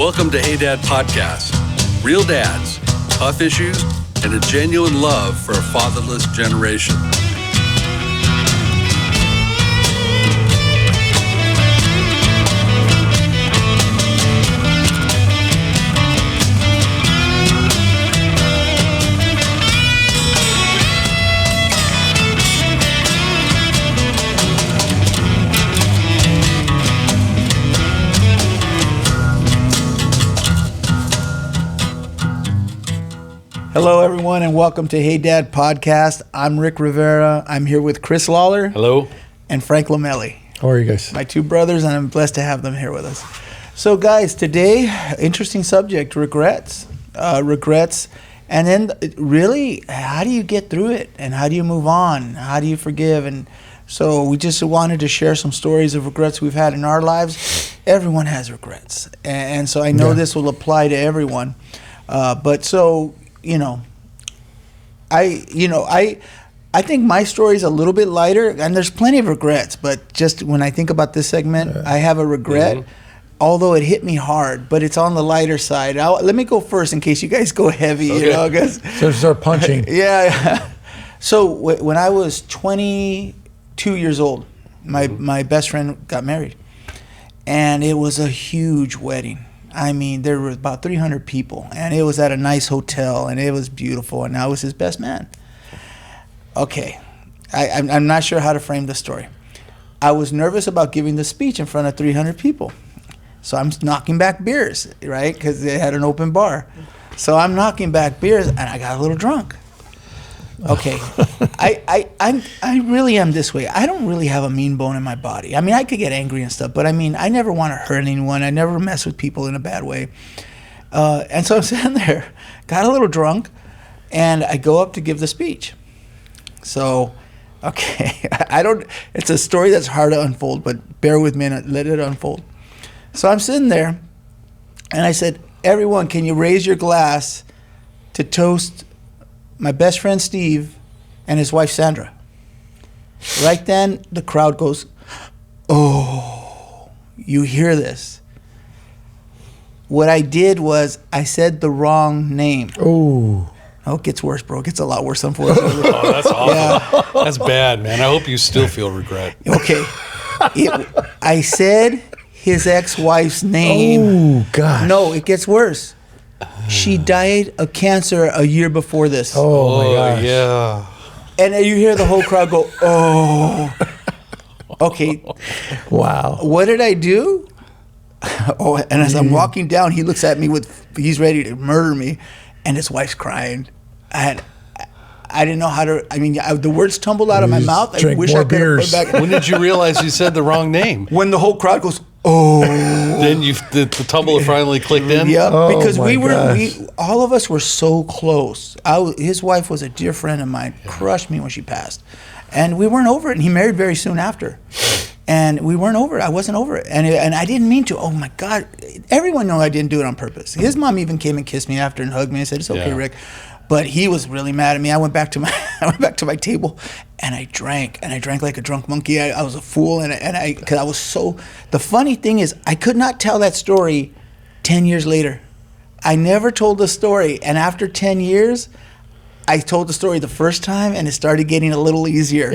Welcome to Hey Dad Podcast. Real dads, tough issues, and a genuine love for a fatherless generation. Hello, everyone, and welcome to Hey Dad Podcast. I'm Rick Rivera. I'm here with Chris Lawler. Hello. And Frank Lamelli. How are you guys? My two brothers, and I'm blessed to have them here with us. So, guys, today, interesting subject, regrets. And then really, how do you get through it? And how do you move on? How do you forgive? And so we just wanted to share some stories of regrets we've had in our lives. Everyone has regrets. And so I know this will apply to everyone. I think my story is a little bit lighter, and there's plenty of regrets. But just when I think about this segment, I have a regret, although it hit me hard. But it's on the lighter side. Let me go first in case you guys go heavy. Okay. You know, guys. So start punching. Yeah. So when I was 22 years old, my best friend got married, and it was a huge wedding. I mean, there were about 300 people, and it was at a nice hotel, and it was beautiful, and I was his best man. Okay, I'm not sure how to frame the story. I was nervous about giving the speech in front of 300 people. So I'm knocking back beers, right, because they had an open bar. So I'm knocking back beers, and I got a little drunk. Okay, I really am this way. I don't really have a mean bone in my body. I mean, I could get angry and stuff, but I mean, I never want to hurt anyone. I never mess with people in a bad way. And so I'm sitting there, got a little drunk, and I go up to give the speech. So, okay, it's a story that's hard to unfold, but bear with me and let it unfold. So I'm sitting there, and I said, everyone, can you raise your glass to toast my best friend Steve and his wife Sandra? Right then, the crowd goes, oh, you hear this. What I did was I said the wrong name. Oh, it gets worse, bro. It gets a lot worse, unfortunately. Oh, that's awful. Yeah. That's bad, man. I hope you still feel regret. Okay. I said his ex-wife's name. Oh, gosh. No, it gets worse. She died of cancer a year before this. Oh my gosh. Yeah. And you hear the whole crowd go, oh. Okay. Wow. What did I do? Oh, and as I'm walking down, he looks at me he's ready to murder me, and his wife's crying. I didn't know how to, the words tumbled out of my mouth. I wish I could have put it back. When did you realize you said the wrong name? When the whole crowd goes, oh. Then the tumbler finally clicked in? Yeah, Oh, because my all of us were so close. His wife was a dear friend of mine, crushed me when she passed. And we weren't over it, and he married very soon after. And we weren't over it. I wasn't over it. And I didn't mean to. Oh, my God. Everyone knew I didn't do it on purpose. His mom even came and kissed me after and hugged me and said, it's okay, Rick. But he was really mad at me. I went back to my table, and I drank like a drunk monkey. I was a fool, because I was so. The funny thing is, I could not tell that story 10 years later. I never told the story, and after 10 years, I told the story the first time, and it started getting a little easier.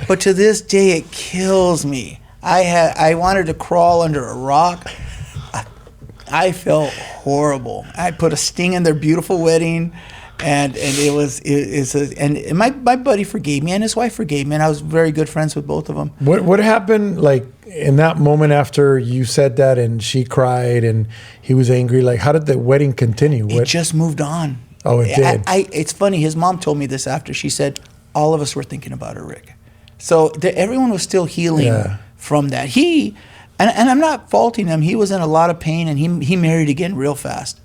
But to this day, it kills me. I wanted to crawl under a rock. I felt horrible. I put a sting in their beautiful wedding. And my buddy forgave me, and his wife forgave me, and I was very good friends with both of them. What happened, like, in that moment after you said that and she cried and he was angry? Like, how did the wedding continue? It just moved on. Oh, it did? It's funny. His mom told me this after. She said, all of us were thinking about her, Rick. So everyone was still healing from that. And I'm not faulting him. He was in a lot of pain, and he married again real fast.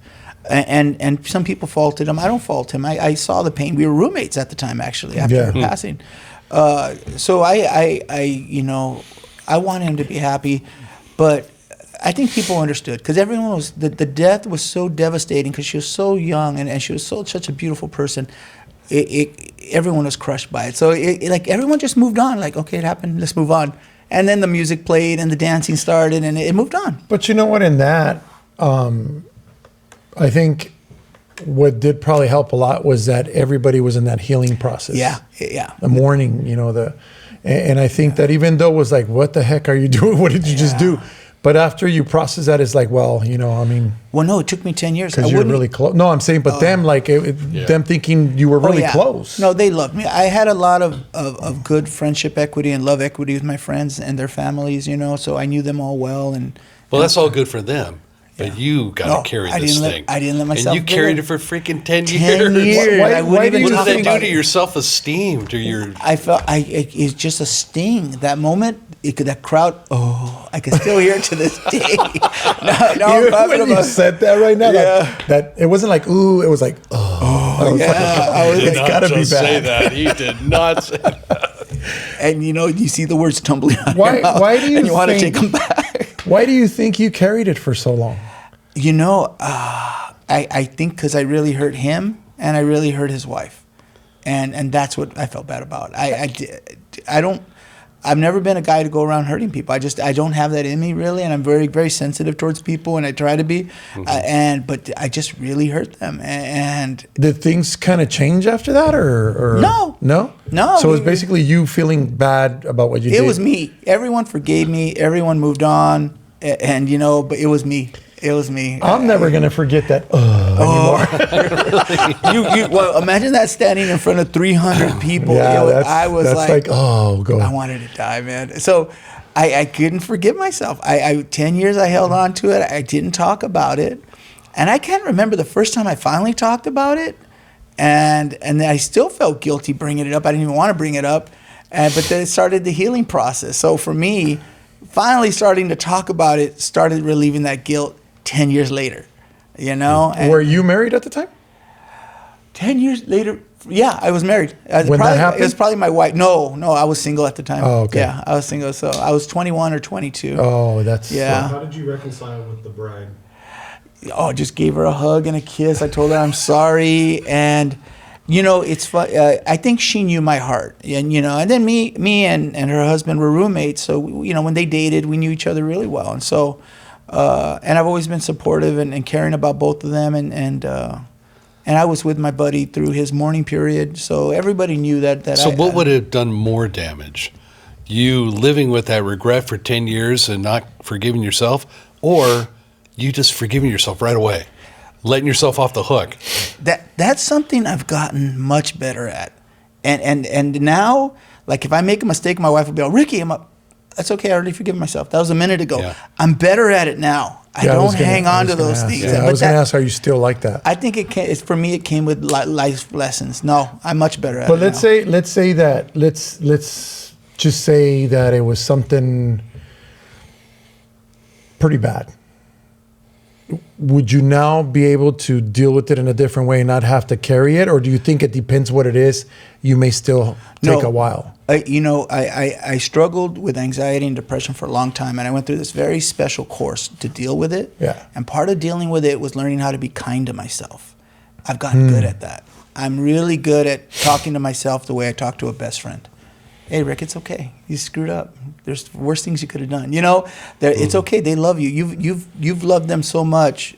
And some people faulted him. I don't fault him. I saw the pain. We were roommates at the time, actually, after her passing. So I want him to be happy, but I think people understood, because everyone was the death was so devastating, because she was so young and she was such a beautiful person. Everyone was crushed by it. So like everyone just moved on. Like, okay, it happened. Let's move on. And then the music played and the dancing started and it moved on. But you know what? In that, I think what did probably help a lot was that everybody was in that healing process. Yeah. The mourning, and I think that even though it was like, what the heck are you doing? What did you just do? But after you process that, it's like, well, Well, no, it took me 10 years. Because you're really close. No, I'm saying, but them, them thinking you were really close. No, they loved me. I had a lot of good friendship equity and love equity with my friends and their families, so I knew them all well. Well, that's all good for them. But you got to carry this thing. I didn't let myself. And you carried it for freaking 10 years. 10 years. What did that do to your self-esteem? To your? I felt it's just a sting. That moment, that crowd. Oh, I can still hear it to this day. When you said that right now, that it wasn't like ooh, it was like it's got to be bad. Say that. He did not say that. And you see the words tumbling out. Why do you? And you want to take them back. Why do you think you carried it for so long? I think because I really hurt him and I really hurt his wife, and that's what I felt bad about. I've never been a guy to go around hurting people. I don't have that in me really, and I'm very, very sensitive towards people, and I try to be. But I just really hurt them. And did things kind of change after that, or no? So it was basically you feeling bad about what you did. It was me. Everyone forgave me. Everyone moved on, and but it was me. It was me. I'm never gonna forget that anymore. Well, imagine that standing in front of 300 people. Yeah, I was like, oh, God. I wanted to die, man. So I couldn't forgive myself. 10 years I held on to it. I didn't talk about it, and I can't remember the first time I finally talked about it, and I still felt guilty bringing it up. I didn't even want to bring it up, but then it started the healing process. So for me, finally starting to talk about it started relieving that guilt. 10 years later, And were you married at the time? 10 years later, yeah, I was married. When that happened? It was probably my wife. No, I was single at the time. Oh, okay. Yeah, I was single. So I was 21 or 22. Oh, that's... Yeah. So how did you reconcile with the bride? Oh, just gave her a hug and a kiss. I told her I'm sorry. And, it's fun. I think she knew my heart. And, and then me and her husband were roommates. So, when they dated, we knew each other really well. And so... and I've always been supportive and caring about both of them, and I was with my buddy through his mourning period, so everybody knew that. So what would have done more damage? You living with that regret for 10 years and not forgiving yourself, or you just forgiving yourself right away, letting yourself off the hook? That's something I've gotten much better at, and now, like if I make a mistake, my wife will be like, Ricky, that's okay. I already forgiven myself. That was a minute ago. Yeah. I'm better at it now. I don't hang on to those things. Yeah, I was going to ask, are you still like that? I think for me, it came with life lessons. No, I'm much better at it. But let's just say that it was something pretty bad. Would you now be able to deal with it in a different way and not have to carry it? Or do you think it depends what it is? You may still take a while. I struggled with anxiety and depression for a long time, and I went through this very special course to deal with it. Yeah. And part of dealing with it was learning how to be kind to myself. I've gotten good at that. I'm really good at talking to myself the way I talk to a best friend. Hey, Rick, it's okay. You screwed up. There's worse things you could have done. It's okay. They love you. You've loved them so much.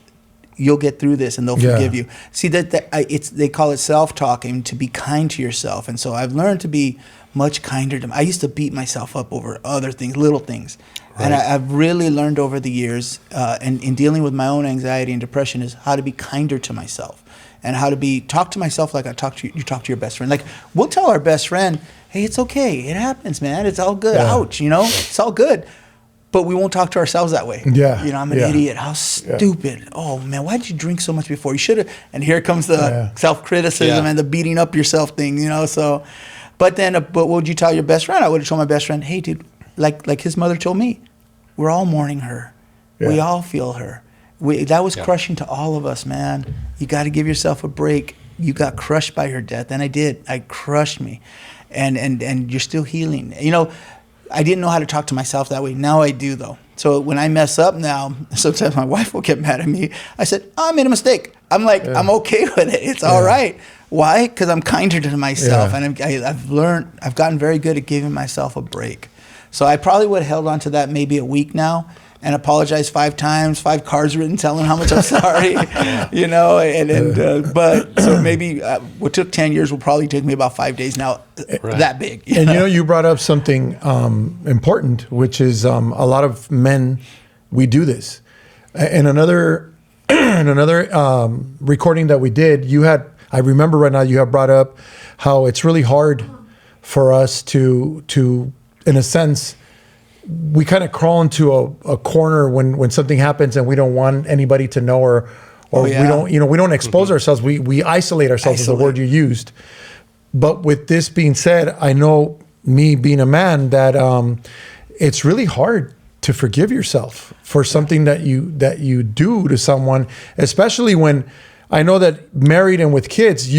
You'll get through this, and they'll forgive you. See they call it self-talking, to be kind to yourself. And so I've learned to be much kinder to. I used to beat myself up over other things, little things, and I've really learned over the years, and in dealing with my own anxiety and depression, is how to be kinder to myself, and how to talk to myself like you talk to your best friend. Like we'll tell our best friend, hey, it's okay. It happens, man. It's all good. Yeah. Ouch, it's all good. But we won't talk to ourselves that way. Yeah. I'm an idiot. How stupid. Yeah. Oh, man, why did you drink so much before? You should have. And here comes the self-criticism and the beating up yourself thing, So, but what would you tell your best friend? I would have told my best friend, hey, dude, like his mother told me, we're all mourning her. Yeah. We all feel her. That was crushing to all of us, man. You got to give yourself a break. You got crushed by her death. And I did. I crushed me. And you're still healing. I didn't know how to talk to myself that way. Now I do, though. So when I mess up now, sometimes my wife will get mad at me. I said, I made a mistake. I'm like, I'm okay with it. It's all right. Why? Because I'm kinder to myself. And I've gotten very good at giving myself a break. So I probably would have held on to that maybe a week now. and apologized 5 times, 5 cards written telling how much I'm sorry, you know, but so maybe what took 10 years will probably take me about 5 days now, that big. And you know, you brought up something important, which is a lot of men, we do this. In another recording that we did, I remember right now, you have brought up how it's really hard for us to in a sense, we kind of crawl into a corner when something happens and we don't want anybody to know, or we don't expose ourselves. We isolate ourselves, is the word you used. But with this being said, I know, me being a man, that it's really hard to forgive yourself for something that you do to someone, especially when I know that married and with kids,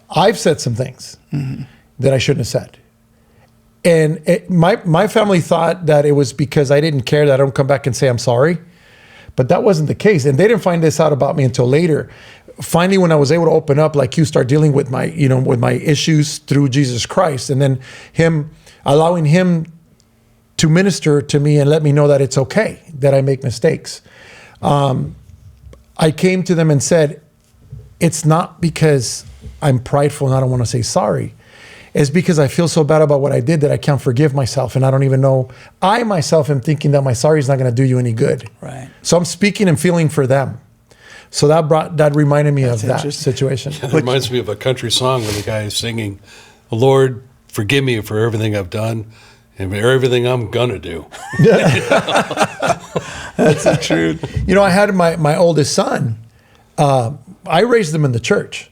I've said some things that I shouldn't have said. And my family thought that it was because I didn't care that I don't come back and say I'm sorry. But that wasn't the case. And they didn't find this out about me until later. Finally, when I was able to open up, like you, start dealing with my issues through Jesus Christ, and then allowing him to minister to me and let me know that it's okay that I make mistakes. I came to them and said, it's not because I'm prideful and I don't want to say sorry. It's because I feel so bad about what I did that I can't forgive myself, and I don't even know. I myself am thinking that my sorry is not going to do you any good. Right. So I'm speaking and feeling for them. So that reminded me of that situation. Yeah, that reminds me of a country song where the guy is singing, "Lord, forgive me for everything I've done and for everything I'm gonna do." That's the truth. You know, I had my oldest son. I raised him in the church,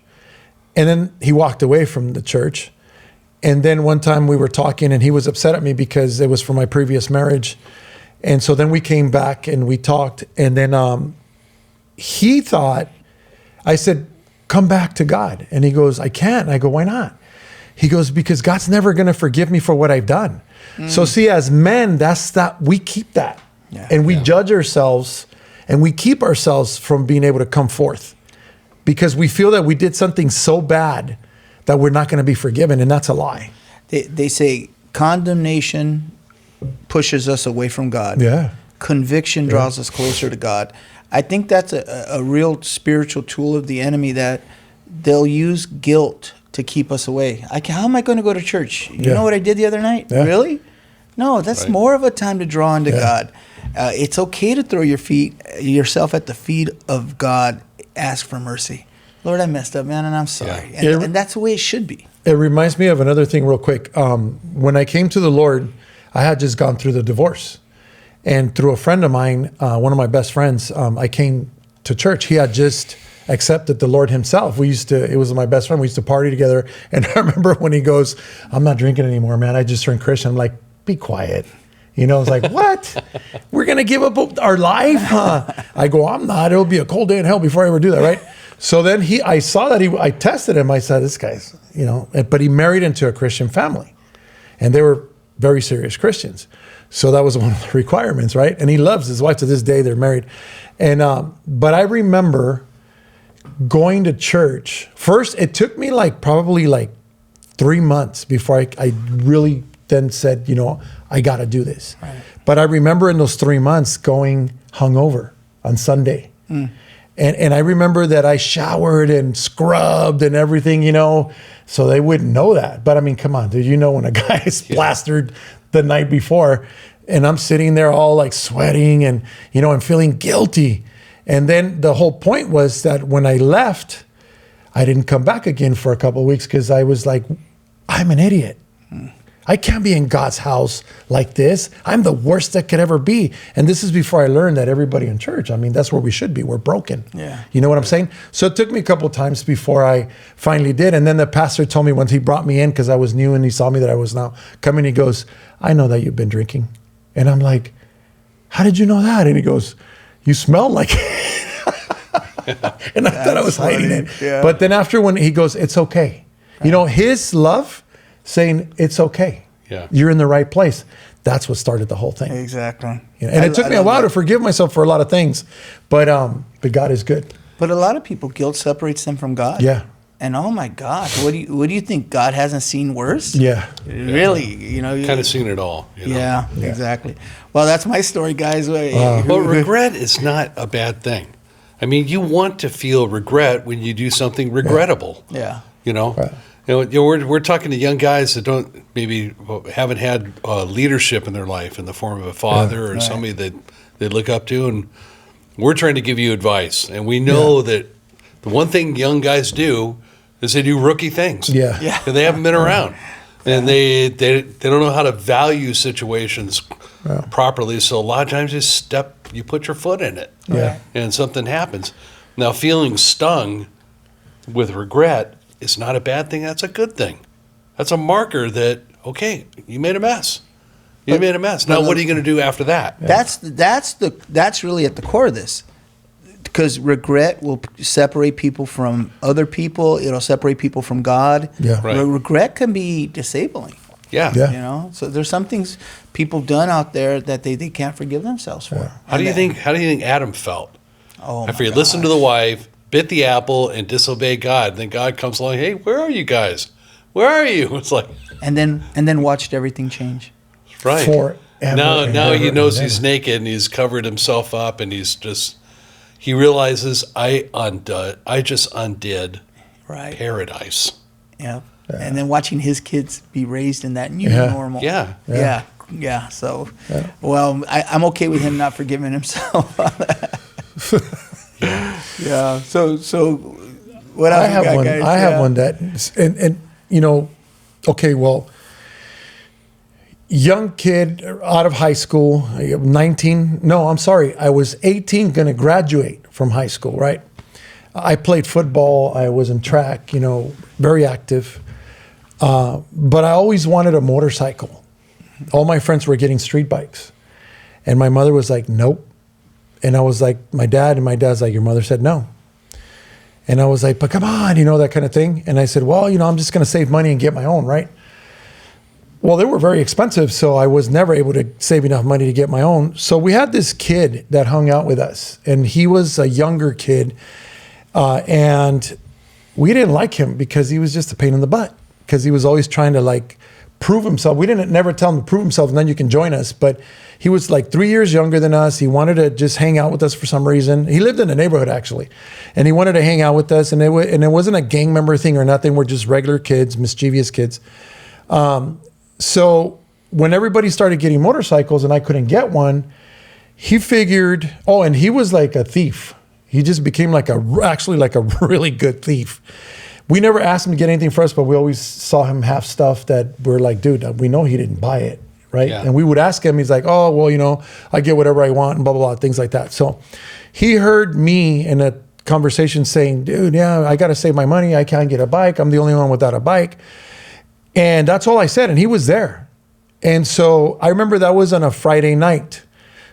and then he walked away from the church. And then one time we were talking, and he was upset at me because it was for my previous marriage. And so then we came back and we talked, and then he thought, I said, come back to God. And he goes, I can't. I go, why not? He goes, because God's never going to forgive me for what I've done. So see, as men, we keep that. Yeah. And we judge ourselves, and we keep ourselves from being able to come forth because we feel that we did something so bad that we're not going to be forgiven, and that's a lie. They say condemnation pushes us away from God. Yeah. Conviction draws us closer to God. I think that's a real spiritual tool of the enemy, that they'll use guilt to keep us away. How am I going to go to church? You know what I did the other night? Yeah. Really? No, that's more of a time to draw into God. It's okay to throw yourself at the feet of God, ask for mercy. Lord, I messed up, man, and I'm sorry. Yeah. And that's the way it should be. It reminds me of another thing real quick. When I came to the Lord, I had just gone through the divorce. And through a friend of mine, one of my best friends, I came to church. He had just accepted the Lord himself. It was my best friend. We used to party together. And I remember when he goes, I'm not drinking anymore, man. I just turned Christian. I'm like, be quiet. You know, it's like, what? We're going to give up our life? Huh? I go, I'm not. It'll be a cold day in hell before I ever do that, right? So then I saw that I tested him. I said, this guy's, but he married into a Christian family. And they were very serious Christians. So that was one of the requirements, right? And he loves his wife to this day. They're married. And but I remember going to church. First, it took me probably 3 months before I really then said, I got to do this. Right. But I remember in those 3 months going hungover on Sunday. And I remember that I showered and scrubbed and everything, so they wouldn't know that. But I mean, come on, dude, when a guy is plastered the night before, and I'm sitting there all sweating and, I'm feeling guilty. And then the whole point was that when I left, I didn't come back again for a couple of weeks because I was like, I'm an idiot. I can't be in God's house like this. I'm the worst that could ever be. And this is before I learned that everybody in church, that's where we should be. We're broken. Yeah. You know what I'm saying? So it took me a couple of times before I finally did. And then the pastor told me once he brought me in because I was new and he saw me that I was now coming, he goes, I know that you've been drinking. And I'm like, how did you know that? And he goes, you smell like it. And I thought I was hiding it. Yeah. But then after when he goes, it's okay. His love saying it's okay. Yeah. You're in the right place. That's what started the whole thing. Exactly. And it took me a while to forgive myself for a lot of things, but God is good. But a lot of people, guilt separates them from God. Yeah. And oh my gosh, what do you think? God hasn't seen worse? Yeah. Really, you know. Kind of seen it all. You know? Yeah, exactly. Well, that's my story, guys. But regret is not a bad thing. I mean, you want to feel regret when you do something regrettable. Yeah. You know, Right. we're talking to young guys that haven't had leadership in their life in the form of a father or somebody that they look up to, and we're trying to give you advice. And we know that the one thing young guys do is they do rookie things. Yeah. And they haven't been around, and they don't know how to value situations properly. So a lot of times you put your foot in it, and something happens. Now, feeling stung with regret is not a bad thing. That's a good thing. That's a marker that, okay, you made a mess. You made a mess. Now, what are you going to do after that? That's really at the core of this, because regret will separate people from other people. It'll separate people from God. Yeah. Right. Regret can be disabling. Yeah. Yeah. You know, so there's some things people done out there that they can't forgive themselves for. How do you think Adam felt Oh, after my he listened to gosh. the wife, bit the apple, and disobeyed God? Then God comes along, hey, where are you guys? Where are you? It's like, And then watched everything change. right. Forever Now and he ever knows and he's ever. naked and he's covered himself up, and he realizes I just undid Right. paradise. Yeah. And then watching his kids be raised in that new Yeah. normal. Yeah. Yeah. So, well, I'm okay with him not forgiving himself. Yeah. So what else I you have got, one. guys? I have one that, and you know, okay, well, young kid out of high school, 19. No, I'm sorry, I was 18, going to graduate from high school. Right. I played football. I was in track. You know, very active. But I always wanted a motorcycle. All my friends were getting street bikes, and my mother was like, "Nope." And I was like, my dad's like, "Your mother said no." And I was like, "But come on," you know, that kind of thing. And I said, "Well, you know, I'm just going to save money and get my own, right?" Well, they were very expensive, so I was never able to save enough money to get my own. So we had this kid that hung out with us, and he was a younger kid, and we didn't like him because he was just a pain in the butt, because he was always trying to like prove himself. We didn't never tell him to prove himself, and then you can join us. But he was like 3 years younger than us. He wanted to just hang out with us for some reason. He lived in the neighborhood actually, and he wanted to hang out with us. And it wasn't a gang member thing or nothing. We're just regular kids, mischievous kids. So when everybody started getting motorcycles and I couldn't get one, he figured, and he was like a thief. He just became actually like a really good thief. We never asked him to get anything for us, but we always saw him have stuff that we're like, dude, we know he didn't buy it, right? Yeah. And we would ask him, he's like, "Oh, well, you know, I get whatever I want," and blah, blah, blah, things like that. So he heard me in a conversation saying, "Dude, yeah, I got to save my money. I can't get a bike. I'm the only one without a bike." And that's all I said, and he was there. And so I remember that was on a Friday night.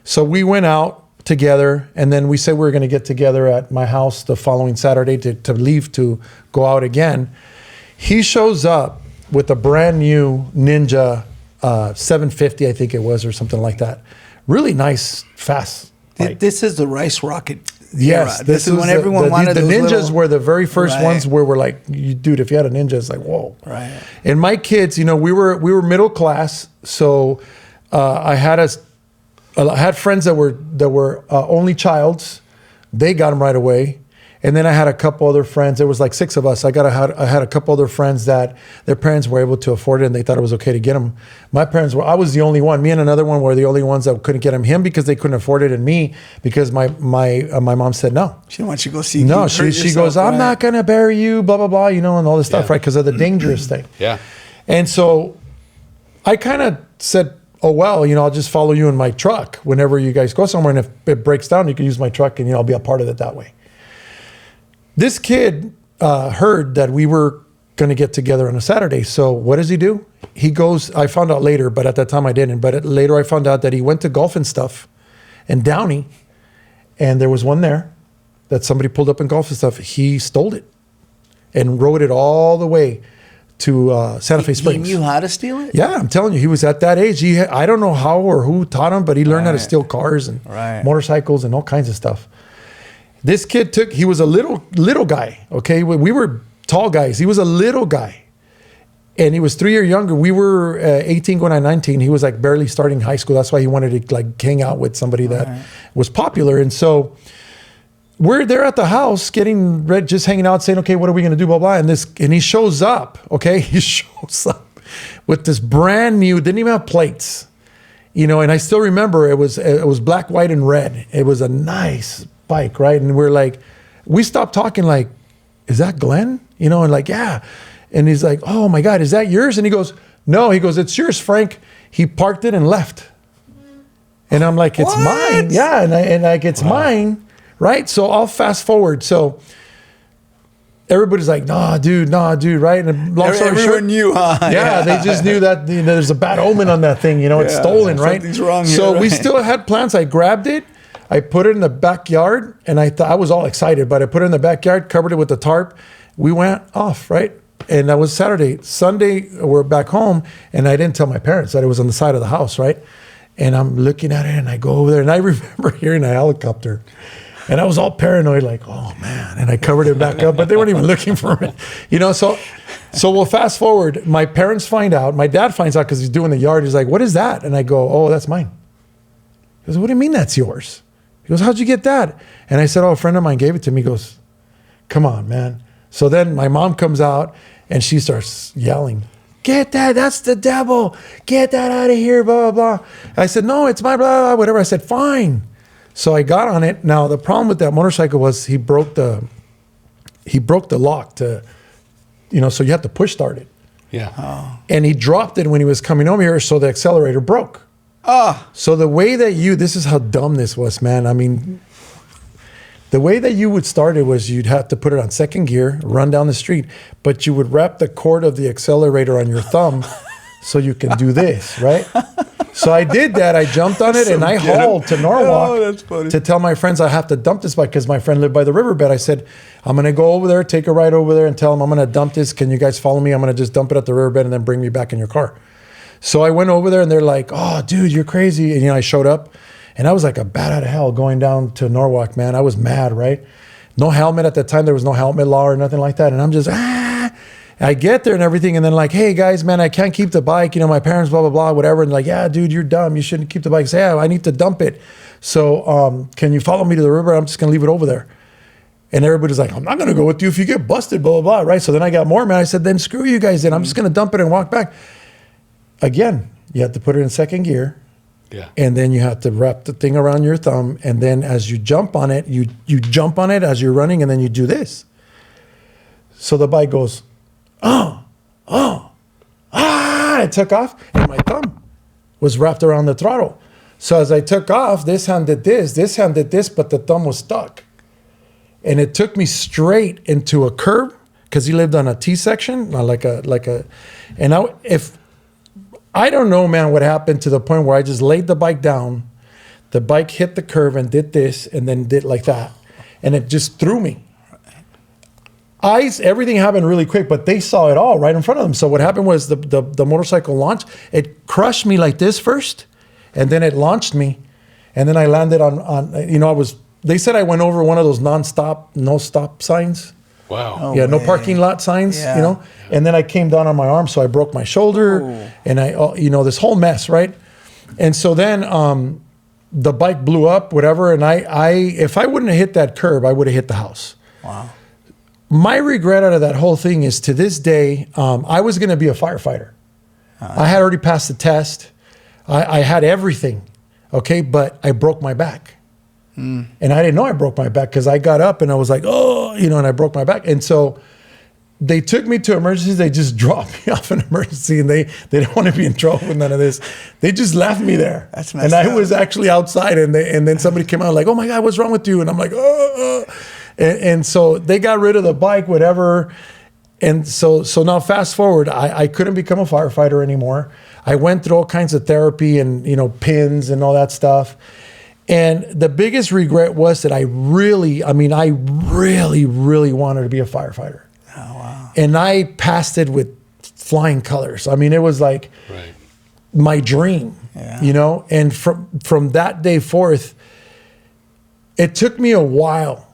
So we went out together, and then we said we were going to get together at my house the following Saturday to leave to go out again. He shows up with a brand new Ninja 750, I think it was, or something like that. Really nice, fast bike. This is the Rice Rocket. Yes, era. This is when everyone wanted the those Ninjas little- were the very first Right. ones where we're like, dude, if you had a Ninja, it's like, whoa. Right. And my kids, you know, we were middle class, so I had friends that were only childs. They got them right away. And then I had a couple other friends. There was like 6 of us. I had a couple other friends that their parents were able to afford it, and they thought it was okay to get them. I was the only one. Me and another one were the only ones that couldn't get him. Him because they couldn't afford it, and me because my mom said no. She didn't want you to go see. No, hurt she yourself, goes, "I'm right? not gonna bury you," blah blah blah, you know, and all this stuff, right? Because of the dangerous thing. Yeah. And so I kind of said, "Oh well, you know, I'll just follow you in my truck whenever you guys go somewhere, and if it breaks down, you can use my truck, and you know, I'll be a part of it that way." This kid heard that we were going to get together on a Saturday. So what does he do? He goes, I found out later, but at that time I didn't. But later I found out that he went to Golf and Stuff in Downey, and there was one there that somebody pulled up in Golf and Stuff. He stole it and rode it all the way to Santa Fe Springs. He knew how to steal it? Yeah, I'm telling you, he was at that age. I don't know how or who taught him, but he learned how to steal cars and motorcycles and all kinds of stuff. This kid he was a little guy, okay? We were tall guys. He was a little guy. And he was 3 years younger. We were 18 going on 19. He was like barely starting high school. That's why he wanted to like hang out with somebody that was popular. And so we're there at the house getting ready, just hanging out, saying, okay, what are we going to do? Blah, blah. And he shows up. Okay. He shows up with this brand new, didn't even have plates, you know, and I still remember it was black, white, and red. It was a nice bike. Right. And we're like, we stopped talking like, is that Glenn? You know, and like, yeah. And he's like, oh my God, is that yours? And he goes, no. He goes, it's yours, Frank. He parked it and left. And I'm like, it's mine. Yeah, and like it's mine, right? So I'll fast forward. So everybody's like, nah, dude, right? And long story everyone short, knew, huh? yeah, they just knew that there's a bad omen on that thing. You know, it's stolen, right? Something's wrong here, so we right? still had plans. I grabbed it. I put it in the backyard, and I thought I was all excited, but I put it in the backyard, covered it with the tarp. We went off, right? And that was Saturday. Sunday, we're back home, and I didn't tell my parents that it was on the side of the house, right? And I'm looking at it, and I go over there, and I remember hearing a helicopter. And I was all paranoid, like, oh, man. And I covered it back up, but they weren't even looking for it. You know, so we'll fast forward. My parents find out. My dad finds out because he's doing the yard. He's like, what is that? And I go, oh, that's mine. He goes, what do you mean that's yours? He goes, how'd you get that? And I said, oh, a friend of mine gave it to me. He goes, come on, man. So then my mom comes out and she starts yelling, get that, that's the devil. Get that out of here, blah, blah, blah. I said, no, it's my blah, blah, whatever. I said, fine. So I got on it. Now, the problem with that motorcycle was he broke the lock to, you know, so you have to push start it. Yeah. Oh. And he dropped it when he was coming over here, so the accelerator broke. So the way that this is how dumb this was, man. I mean, the way that you would start it was you'd have to put it on second gear, run down the street, but you would wrap the cord of the accelerator on your thumb so you can do this, right? So I did that. I jumped on it and I hauled to Norwalk to tell my friends I have to dump this bike because my friend lived by the riverbed. I said, I'm going to go over there, take a ride over there and tell them I'm going to dump this. Can you guys follow me? I'm going to just dump it at the riverbed and then bring me back in your car. So I went over there and they're like, oh, dude, you're crazy. And, you know, I showed up and I was like a bat out of hell going down to Norwalk, man. I was mad, right? No helmet at the time. There was no helmet law or nothing like that. And I'm just, I get there and everything. And then like, hey guys, man, I can't keep the bike. You know, my parents, blah, blah, blah, whatever. And like, yeah, dude, you're dumb. You shouldn't keep the bike. I say, yeah, I need to dump it. So can you follow me to the river? I'm just going to leave it over there. And everybody's like, I'm not going to go with you if you get busted, blah, blah, blah, right? So then I got more, man. I said, then screw you guys then. I'm just going to dump it and walk back. Again, you have to put it in second gear. Yeah. And then you have to wrap the thing around your thumb. And then as you jump on it, you jump on it as you're running, and then you do this. So the bike goes, it took off, and my thumb was wrapped around the throttle. So as I took off, this hand did this, but the thumb was stuck. And it took me straight into a curb because he lived on a T section, and I don't know, man, what happened to the point where I just laid the bike down. The bike hit the curve and did this and then did like that. And it just threw me. Everything happened really quick, but they saw it all right in front of them. So what happened was the motorcycle launched. It crushed me like this first, and then it launched me. And then I landed on they said I went over one of those no stop signs. Wow. Yeah, no parking lot signs, you know. And then I came down on my arm, so I broke my shoulder, and this whole mess, right? And so then the bike blew up, whatever. And if I wouldn't have hit that curb, I would have hit the house. Wow. My regret out of that whole thing is to this day, I was going to be a firefighter. I had already passed the test. I had everything, okay, but I broke my back. And I didn't know I broke my back because I got up and I was like, and I broke my back. And so they took me to emergency. They just dropped me off in emergency, and they don't want to be in trouble with none of this. They just left me there. That's messed and I up. was actually outside, and then somebody came out like, oh my God, what's wrong with you? And I'm like, And so they got rid of the bike, whatever. And so now fast forward, I couldn't become a firefighter anymore. I went through all kinds of therapy and, pins and all that stuff. And the biggest regret was that I really wanted to be a firefighter. Oh, wow. And I passed it with flying colors. I mean, it was like my dream, and from that day forth, it took me a while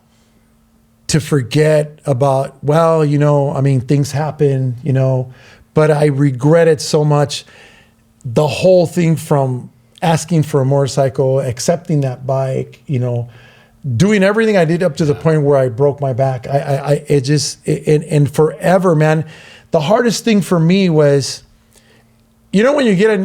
to forget about, well, I mean, things happen, but I regret it so much. The whole thing from asking for a motorcycle, accepting that bike, doing everything I did up to the point where I broke my back. And forever, man, the hardest thing for me was, when you get a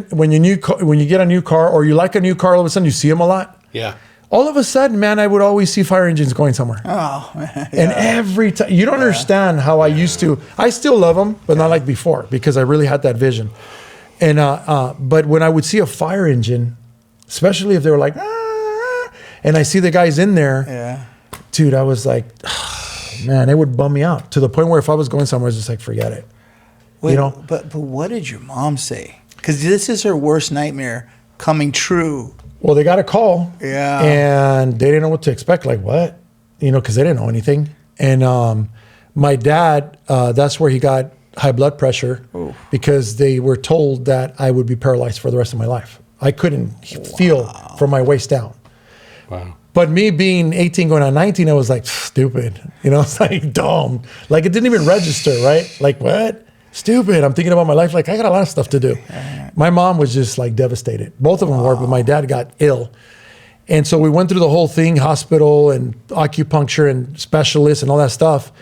new car or you like a new car, all of a sudden you see them a lot. Yeah. All of a sudden, man, I would always see fire engines going somewhere. Oh, man. And every time, you don't understand how I used to. I still love them, but not like before, because I really had that vision. And but when I would see a fire engine, especially if they were like, and I see the guys in there, dude, I was like, man, it would bum me out to the point where if I was going somewhere, I was just like, forget it. Wait, but what did your mom say? Because this is her worst nightmare coming true. Well, they got a call. Yeah. And they didn't know what to expect. Like, what? Because they didn't know anything. And my dad, that's where he got high blood pressure. Ooh. Because they were told that I would be paralyzed for the rest of my life. I couldn't feel from my waist down. Wow. But me being 18 going on 19, I was like, stupid. It's like dumb. Like, it didn't even register, right? Like, what? Stupid. I'm thinking about my life. Like, I got a lot of stuff to do. My mom was just like devastated. Both of them were, but my dad got ill. And so we went through the whole thing, hospital and acupuncture and specialists and all that stuff.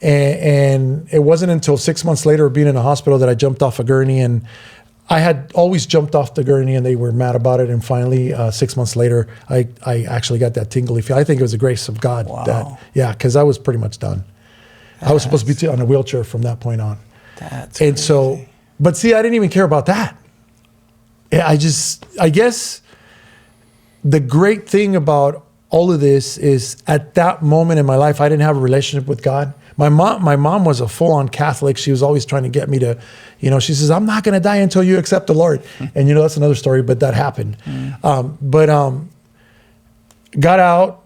And it wasn't until 6 months later of being in a hospital that I jumped off a gurney. And I had always jumped off the gurney and they were mad about it. And finally, 6 months later, I actually got that tingly feel. I think it was the grace of God. Wow. Because I was pretty much done. I was supposed to be on a wheelchair from that point on. That's crazy. And so, but see, I didn't even care about that. I guess the great thing about all of this is at that moment in my life, I didn't have a relationship with God. My mom was a full-on Catholic. She was always trying to get me to, she says, I'm not going to die until you accept the Lord. And that's another story, but that happened. Got out,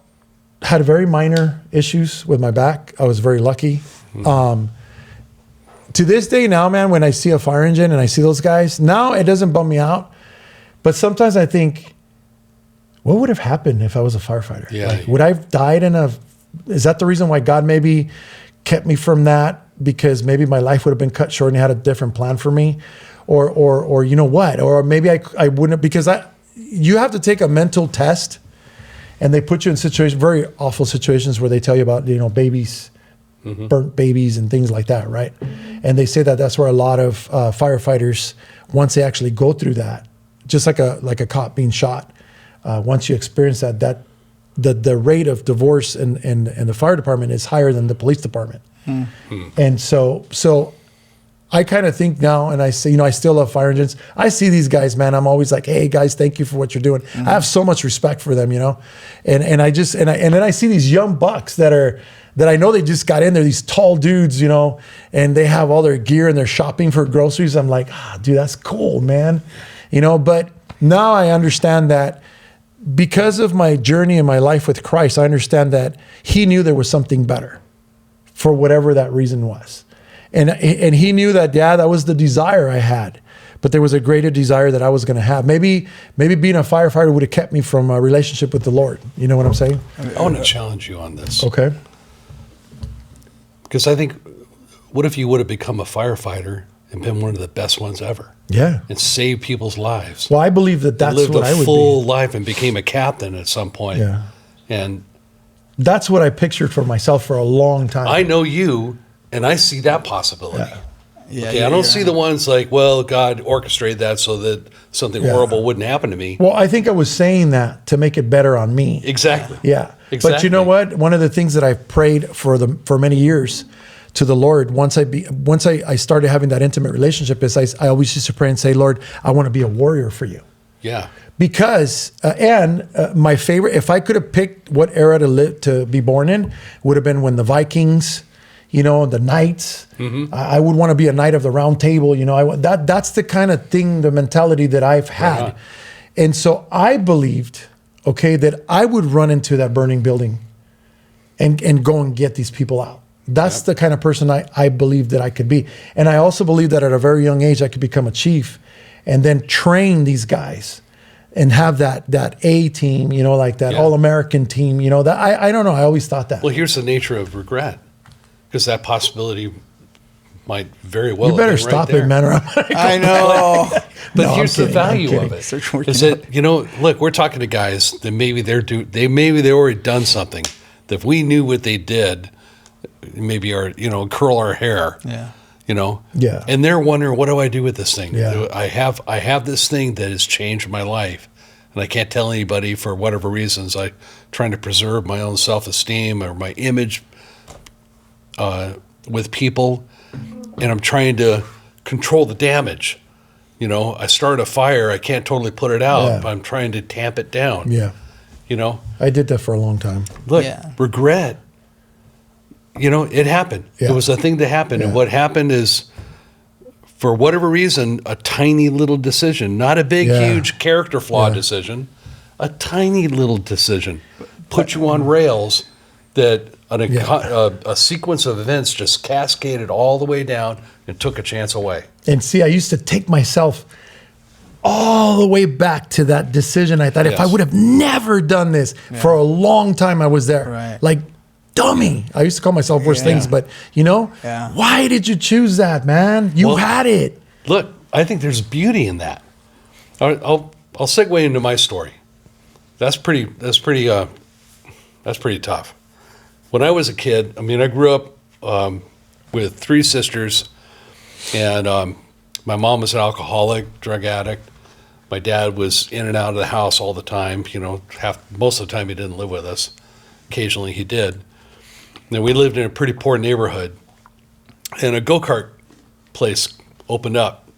had very minor issues with my back. I was very lucky. To this day now, man, when I see a fire engine and I see those guys, now it doesn't bum me out. But sometimes I think, what would have happened if I was a firefighter? Yeah. Like, would I have died is that the reason why God maybe kept me from that? Because maybe my life would have been cut short and he had a different plan for me? Or you know what? Or maybe I wouldn't have, because you have to take a mental test and they put you in situations, very awful situations where they tell you about, babies, burnt babies and things like that, right? And they say that that's where a lot of firefighters, once they actually go through that, just like a cop being shot, once you experience that the rate of divorce in the fire department is higher than the police department. And so I kind of think now, and I say, I still love fire engines. I see these guys, man. I'm always like, hey guys, thank you for what you're doing. I have so much respect for them, and then I see these young bucks that I know they just got in there, these tall dudes, and they have all their gear and they're shopping for groceries. I'm like, dude, that's cool, man. But now I understand that because of my journey in my life with Christ, I understand that he knew there was something better for whatever that reason was. And he knew that, that was the desire I had. But there was a greater desire that I was going to have. Maybe being a firefighter would have kept me from a relationship with the Lord. You know what I'm saying? I want to challenge you on this. Okay. Because I think, what if you would have become a firefighter and been one of the best ones ever? Yeah. And saved people's lives. Well, I believe that's what I would be. Lived a full life and became a captain at some point. Yeah. And that's what I pictured for myself for a long time. I know you, and I see that possibility. Yeah, I don't see the ones like, well, God orchestrated that so that something horrible wouldn't happen to me. Well, I think I was saying that to make it better on me. Exactly. Yeah. Exactly. But you know what? One of the things that I've prayed for many years to the Lord, once I started having that intimate relationship, is I always used to pray and say, Lord, I want to be a warrior for you. Yeah. Because my favorite, if I could have picked what era to be born in, would have been when the Vikings, the knights. I would want to be a knight of the round table. That's the kind of thing, the mentality that I've had. Right on. And so I believed, that I would run into that burning building and go and get these people out. That's the kind of person I believe that I could be. And I also believe that at a very young age, I could become a chief and then train these guys and have that A team, like that Yeah. All-American team, that I don't know. I always thought that. Well, here's the nature of regret, because that possibility might very well. You better have been stop right it, there. man. Or I'm I know. But No, I'm here's the kidding, I'm value of kidding. it. Start working Is that look, we're talking to guys that maybe they already done something that if we knew what they did, maybe curl our hair. Yeah. Yeah. And they're wondering, what do I do with this thing? Yeah. I have this thing that has changed my life, and I can't tell anybody for whatever reasons. I'm trying to preserve my own self-esteem or my image with people, and I'm trying to control the damage. I start a fire, I can't totally put it out, Yeah. but I'm trying to tamp it down. Yeah. I did that for a long time. Look, Yeah. regret, it happened. Yeah. It was a thing that happened. And Yeah. what happened is, for whatever reason, a tiny little decision, not a big, Yeah. huge character flaw Yeah. decision, a tiny little decision put you on rails that a sequence of events just cascaded all the way down and took a chance away. And see, I used to take myself all the way back to that decision. I thought if I Yes. would have never done this for a long time, I was there. Right. Like, dummy. I used to call myself worse Yeah. things, but Yeah. why did you choose that, man? You Well, had it. Look, I think there's beauty in that. I'll segue into my story. That's pretty tough. When I was a kid, I grew up with three sisters, and my mom was an alcoholic, drug addict. My dad was in and out of the house all the time. Most of the time he didn't live with us. Occasionally he did. And we lived in a pretty poor neighborhood, and a go-kart place opened up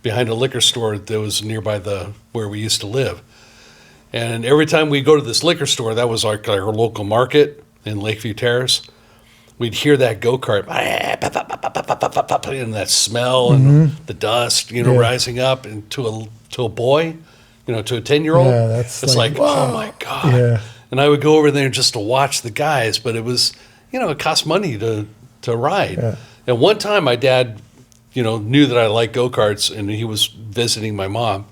behind a liquor store that was nearby where we used to live. And every time we go to this liquor store, that was like our local market in Lakeview Terrace, we'd hear that go-kart and that smell and the dust, rising up and to a boy, to a 10-year-old. Yeah, that's it's like, like, oh my God. Yeah. And I would go over there just to watch the guys, but it was, it cost money to ride. Yeah. And one time my dad, knew that I liked go-karts, and he was visiting my mom.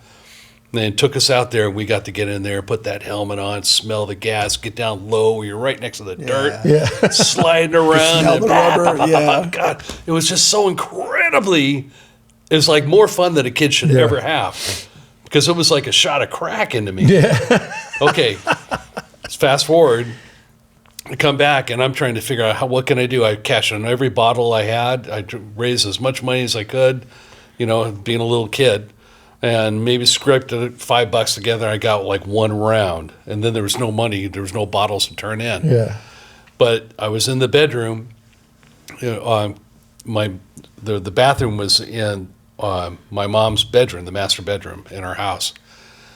And took us out there, and we got to get in there, put that helmet on, smell the gas, get down low where you're right next to the dirt, Yeah. sliding around. Smell the rubber, yeah. God, it was just so incredibly, it was like more fun than a kid should Yeah. ever have, because it was like a shot of crack into me. Yeah. Okay, let's fast forward. I come back, and I'm trying to figure out what can I do. I cashed in every bottle I had. I raised as much money as I could, being a little kid. And maybe scraped $5 together. I got like one round, and then there was no money. There was no bottles to turn in. Yeah. But I was in the bedroom. The bathroom was in my mom's bedroom, the master bedroom in our house.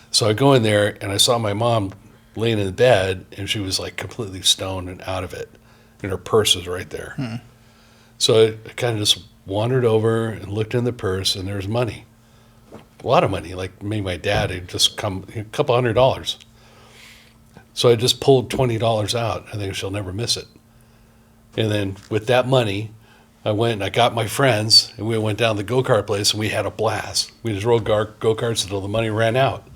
So I go in there, and I saw my mom laying in the bed, and she was like completely stoned and out of it, and her purse was right there. So I kind of just wandered over and looked in the purse, and there was money. A lot of money, like maybe my dad had just come a couple $100. So I just pulled $20 out. I think she'll never miss it. And then with that money, I went and I got my friends, and we went down to the go-kart place, and we had a blast. We just rode go-karts until the money ran out.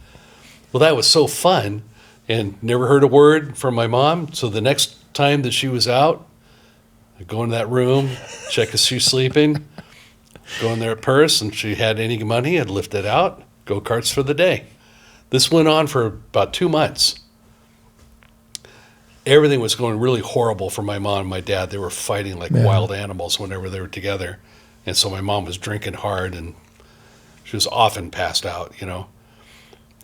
Well, that was so fun, and never heard a word from my mom. So the next time that she was out, I go in that room, check if she's sleeping, go in their purse, and she had any money, I'd lift it out, go-karts for the day. This went on for about 2 months. Everything was going really horrible for my mom and my dad. They were fighting like wild animals whenever they were together. And so my mom was drinking hard, and she was often passed out,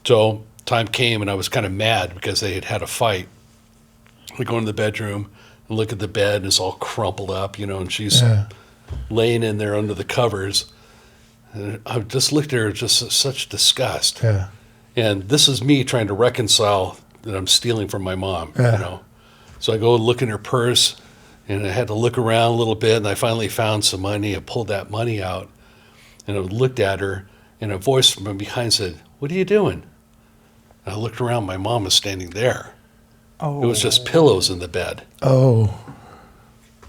So time came, and I was kind of mad because they had had a fight. We go into the bedroom and look at the bed, and it's all crumpled up, and she's laying in there under the covers. And I just looked at her just such disgust. Yeah. And this is me trying to reconcile that I'm stealing from my mom, So I go and look in her purse, and I had to look around a little bit, and I finally found some money. I pulled that money out, and I looked at her, and a voice from behind said, "What are you doing?" And I looked around. My mom was standing there. Oh. It was just pillows in the bed. Oh.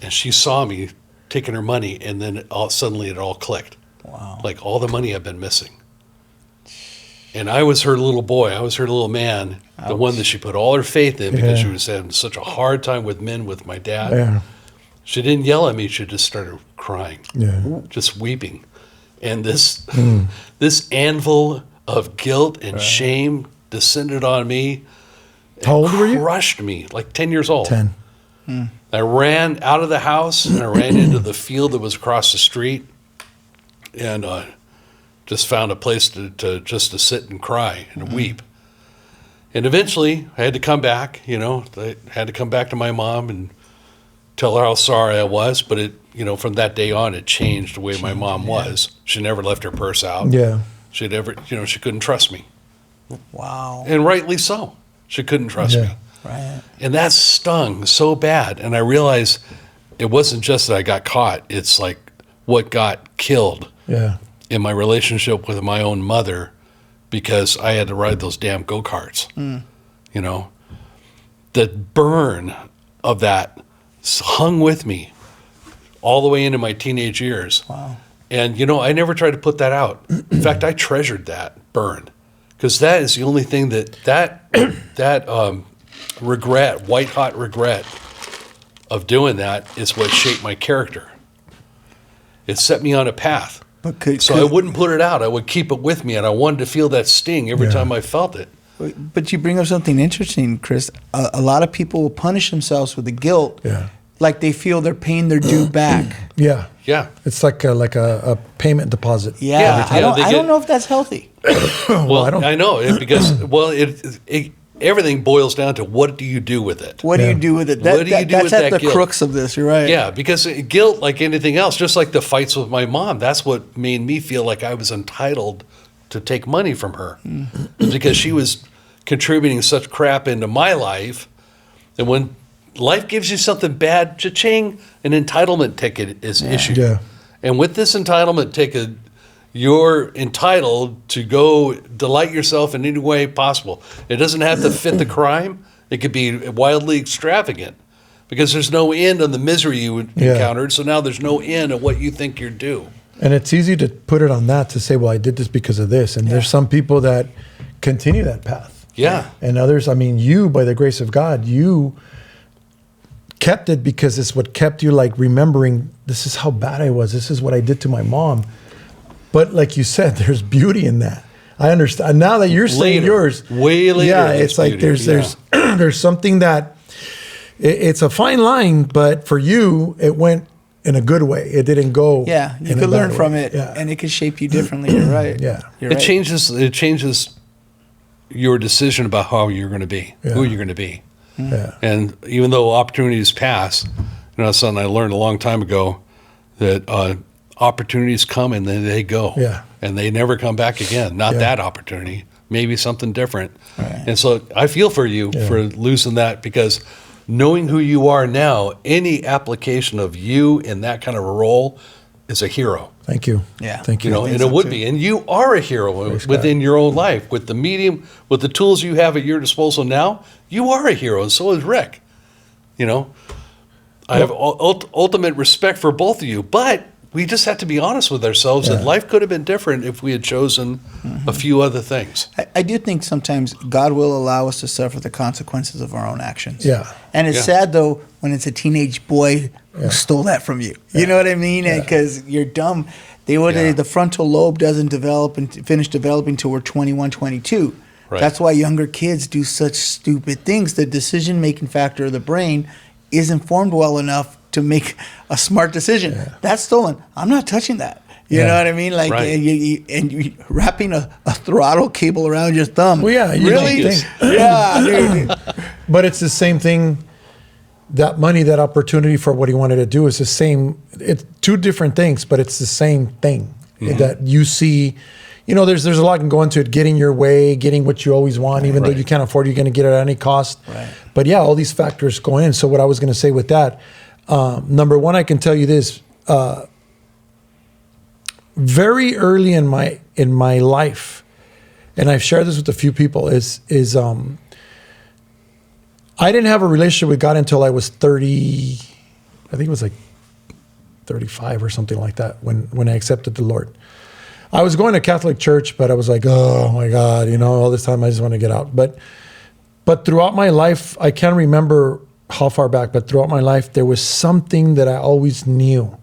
And she saw me taking her money, and then suddenly it all clicked. Wow. Like all the money I've been missing. And I was her little boy. I was her little man, the one that she put all her faith in because she was having such a hard time with men with my dad. Yeah. She didn't yell at me. She just started crying, just weeping. And this anvil of guilt and shame descended on me. How old were you? Crushed me, like 10 years old. 10. I ran out of the house and I ran into the field that was across the street and just found a place to sit and cry and weep. And eventually I had to come back, I had to come back to my mom and tell her how sorry I was. But from that day on, it changed the way my mom was. She never left her purse out. Yeah. She couldn't trust me. Wow. And rightly so. She couldn't trust me. Right. And that stung so bad. And I realized it wasn't just that I got caught. It's like what got killed in my relationship with my own mother because I had to ride those damn go-karts. The burn of that hung with me all the way into my teenage years. Wow. And, I never tried to put that out. In fact, I treasured that burn because that is the only thing that regret, white hot regret of doing that is what shaped my character. It set me on a path. So I wouldn't put it out. I would keep it with me, and I wanted to feel that sting every time I felt it. But you bring up something interesting, Chris. A lot of people will punish themselves with the guilt, like they feel they're paying their due back. Yeah. It's like a payment deposit. I don't know if that's healthy. Well, I know because everything boils down to what do you do with it? What do you do with it? That's at the crux of this. You're right. Yeah, because guilt, like anything else, just like the fights with my mom, that's what made me feel like I was entitled to take money from her because she was contributing such crap into my life. And when life gives you something bad, cha-ching, an entitlement ticket is issued. Yeah. And with this entitlement ticket, you're entitled to go delight yourself in any way possible. It doesn't have to fit the crime. It could be wildly extravagant because there's no end on the misery you encountered. So now there's no end of what you think you're due. And it's easy to put it on that to say, well, I did this because of this. And there's some people that continue that path. Yeah. And others, you, by the grace of God, you kept it because it's what kept you remembering, this is how bad I was. This is what I did to my mom. But like you said, there's beauty in that. I understand. Now that you're saying yours. Way later. Yeah, it's like beauty. There's something that, it's a fine line, but for you, it went in a good way. It didn't go. Yeah, you could learn from it, and it could shape you differently. You're right. It changes your decision about how you're going to be, who you're going to be. Yeah. And even though opportunities pass, something I learned a long time ago that opportunities come and then they go. Yeah. And they never come back again. Not that opportunity, maybe something different. Right. And so I feel for you for losing that because knowing who you are now, any application of you in that kind of a role is a hero. Thank you. Yeah. Thank you. And it would be. And you are a hero within your own life. With the medium, with the tools you have at your disposal now, you are a hero, and so is Rick. I have ultimate respect for both of you, but we just have to be honest with ourselves that life could have been different if we had chosen a few other things. I do think sometimes God will allow us to suffer the consequences of our own actions. Yeah. And it's sad, though, when it's a teenage boy who stole that from you. You know what I mean? Because you're dumb. The frontal lobe doesn't develop and finish developing until we're 21, 22. Right. That's why younger kids do such stupid things. The decision-making factor of the brain isn't formed well enough to make a smart decision. Yeah. That's stolen. I'm not touching that. You know what I mean? Like, right. and you wrapping a throttle cable around your thumb. Well, yeah, really? Dude. But it's the same thing. That money, that opportunity for what he wanted to do is the same. It's two different things, but it's the same thing that you see. There's a lot can go into it, getting your way, getting what you always want, even though you can't afford it, you're going to get it at any cost. Right. But yeah, all these factors go in. So what I was going to say with that, number one, I can tell you this, very early in my life, and I've shared this with a few people, is I didn't have a relationship with God until I was 30, I think it was like 35 or something like that when I accepted the Lord. I was going to Catholic church, but I was like, oh my God, all this time I just want to get out. But throughout my life, I can't remember how far back, but throughout my life, there was something that I always knew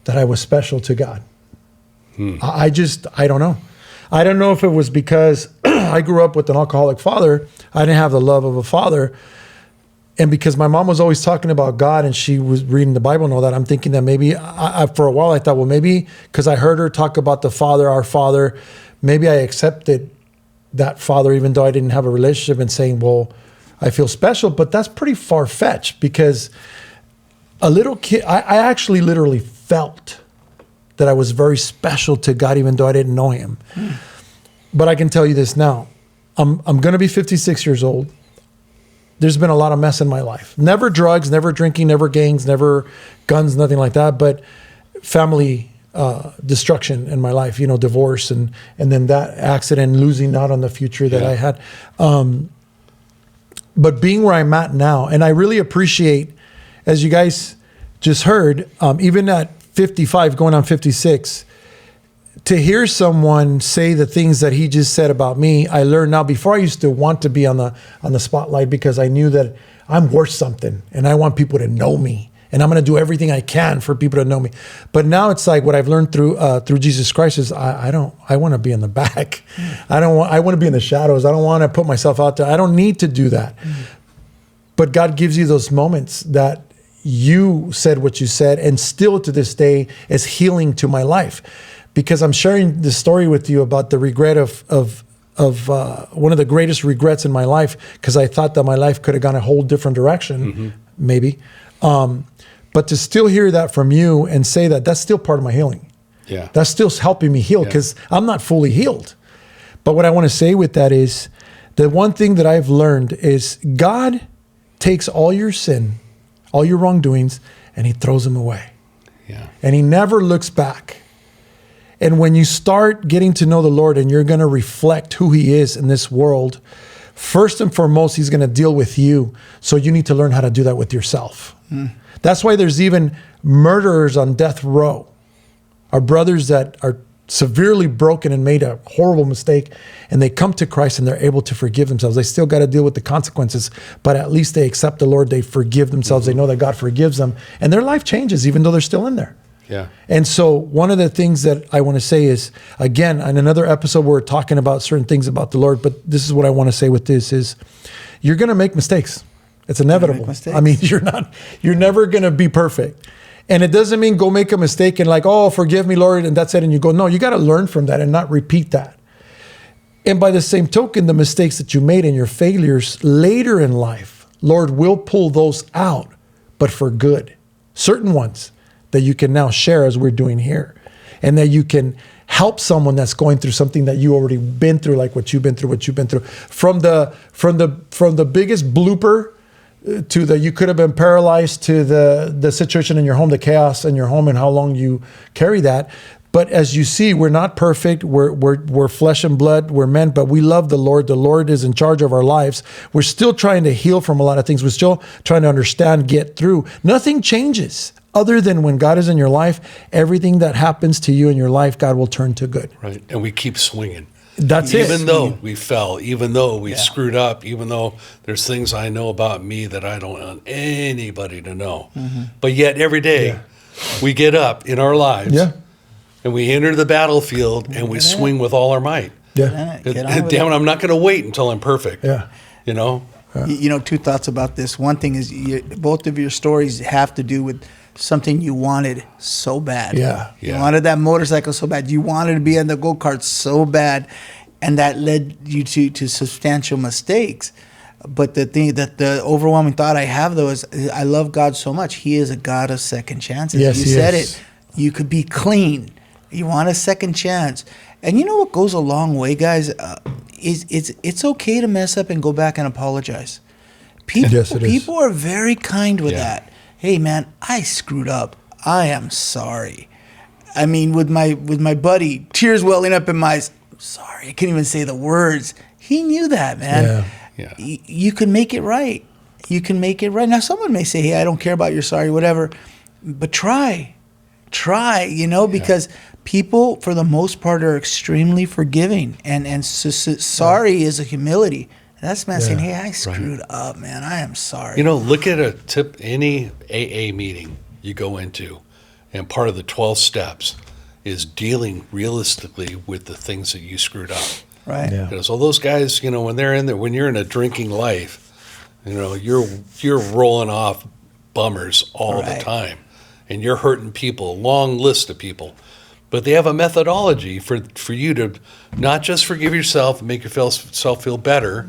that I was special to God. I don't know. I don't know if it was because I grew up with an alcoholic father. I didn't have the love of a father. And because my mom was always talking about God and she was reading the Bible and all that, I'm thinking that maybe for a while I thought, well, maybe because I heard her talk about the Father, our Father, maybe I accepted that Father, even though I didn't have a relationship, and saying, well, I feel special. But that's pretty far-fetched, because a little kid, I actually literally felt that I was very special to God, even though I didn't know him. But I can tell you this now. I'm going to be 56 years old. There's been a lot of mess in my life. Never drugs, never drinking, never gangs, never guns, nothing like that. But family destruction in my life, divorce, and then that accident, losing out on the future that I had. But being where I'm at now, and I really appreciate, as you guys just heard, even at 55 going on 56, to hear someone say the things that he just said about me. I learned now. Before, I used to want to be on the spotlight because I knew that I'm worth something and I want people to know me, and I'm going to do everything I can for people to know me. But now it's like what I've learned through Jesus Christ is I want to be in the back. I want to be in the shadows. I don't want to put myself out there. I don't need to do that. But God gives you those moments that you said what you said, and still to this day is healing to my life. Because I'm sharing this story with you about the regret of one of the greatest regrets in my life, because I thought that my life could have gone a whole different direction, maybe. But to still hear that from you and say that, that's still part of my healing. Yeah. That's still helping me heal, because I'm not fully healed. But what I want to say with that is, the one thing that I've learned is God takes all your sin, all your wrongdoings, and he throws them away. Yeah. And he never looks back. And when you start getting to know the Lord and you're going to reflect who he is in this world, first and foremost, he's going to deal with you. So you need to learn how to do that with yourself. That's why there's even murderers on death row, our brothers that are severely broken and made a horrible mistake, and they come to Christ and they're able to forgive themselves. They still got to deal with the consequences, but at least they accept the Lord. They forgive themselves. They know that God forgives them, and their life changes even though they're still in there. Yeah. And so one of the things that I want to say is, again, in another episode, we're talking about certain things about the Lord, but this is what I want to say with this is, you're going to make mistakes. It's inevitable. I mean, you're never going to be perfect. And it doesn't mean go make a mistake and like, oh, forgive me, Lord, and that's it. And you go, no, you got to learn from that and not repeat that. And by the same token, the mistakes that you made and your failures later in life, Lord will pull those out, but for good. Certain ones that you can now share, as we're doing here, and that you can help someone that's going through something that you already been through, like what you've been through. From the biggest blooper to the, you could have been paralyzed, to the situation in your home, the chaos in your home, and how long you carry that. But as you see, we're not perfect. We're flesh and blood. We're men, but we love the Lord. The Lord is in charge of our lives. We're still trying to heal from a lot of things. We're still trying to understand, get through. Nothing changes other than when God is in your life. Everything that happens to you in your life, God will turn to good. Right. And we keep swinging. That's it. Even though we fell, even though we screwed up, even though there's things I know about me that I don't want anybody to know. But yet every day we get up in our lives and we enter the battlefield and we swing with all our might. Yeah. Damn it, I'm not going to wait until I'm perfect. Yeah. You know? You know, two thoughts about this. One thing is, both of your stories have to do with something you wanted so bad. Yeah. You wanted that motorcycle so bad. You wanted to be on the go-kart so bad. And that led you to substantial mistakes. But the thing that the overwhelming thought I have, though, is I love God so much. He is a God of second chances. Yes, you he said is. it. You could be clean. You want a second chance. And you know what goes a long way, guys? It's okay to mess up and go back and apologize. People are very kind with that. Hey, man, I screwed up. I am sorry. I mean, with my buddy, tears welling up in my eyes. I'm sorry. I couldn't even say the words. He knew that, man. Yeah. You can make it right. You can make it right. Now, someone may say, hey, I don't care about your sorry, whatever. But try try, because people for the most part are extremely forgiving, and sorry is a humility. That's man saying, hey, I screwed up, man. I am sorry. Look at any AA meeting you go into, and part of the 12 steps is dealing realistically with the things that you screwed up. Right. Yeah. So those guys, when they're in there, when you're in a drinking life, you're rolling off bummers all the time, and you're hurting people, long list of people. But they have a methodology for you to not just forgive yourself and make yourself feel better,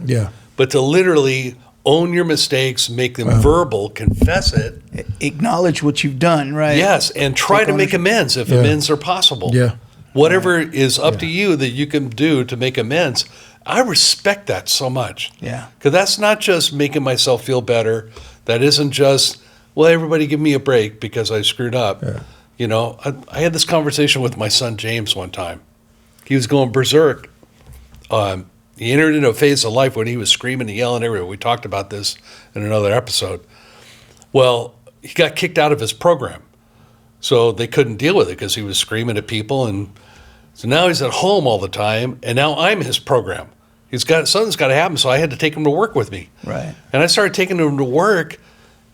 but to literally own your mistakes, make them verbal, confess it. Acknowledge what you've done, right? Yes, and try to make amends if amends are possible. Yeah. Whatever is up to you that you can do to make amends. I respect that so much. Yeah. Because that's not just making myself feel better. That isn't just, well, everybody give me a break because I screwed up. Yeah. I had this conversation with my son James one time. He was going berserk. He entered into a phase of life when he was screaming and yelling everywhere. We talked about this in another episode. Well, he got kicked out of his program. So they couldn't deal with it because he was screaming at people. And so now he's at home all the time, and now I'm his program. Something's got to happen, so I had to take him to work with me. Right. And I started taking him to work,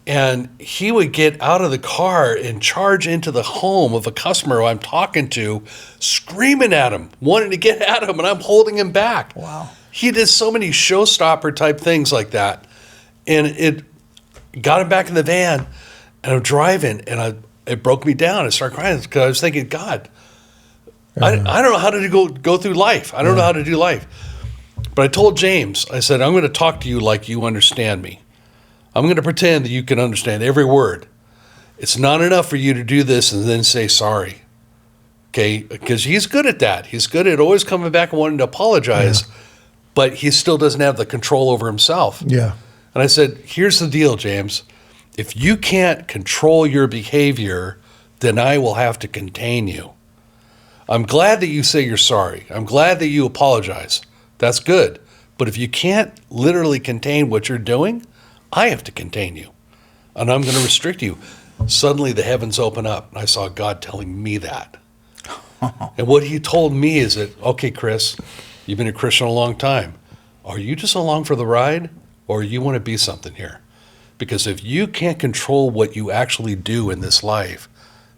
and he would get out of the car and charge into the home of a customer who I'm talking to, screaming at him, wanting to get at him, and I'm holding him back. Wow. He did so many showstopper type things like that. And it got him back in the van, and I'm driving, and it broke me down. I started crying because I was thinking, God, I don't know how to go through life. I don't know how to do life. But I told James, I said, I'm going to talk to you like you understand me. I'm going to pretend that you can understand every word. It's not enough for you to do this and then say sorry. Okay? Because he's good at that. He's good at always coming back and wanting to apologize, but he still doesn't have the control over himself. Yeah. And I said, here's the deal, James. If you can't control your behavior, then I will have to contain you. I'm glad that you say you're sorry. I'm glad that you apologize. That's good. But if you can't literally contain what you're doing, I have to contain you. And I'm going to restrict you. Suddenly the heavens open up, and I saw God telling me that. And what he told me is that, okay, Chris, you've been a Christian a long time. Are you just along for the ride, or you want to be something here? Because if you can't control what you actually do in this life,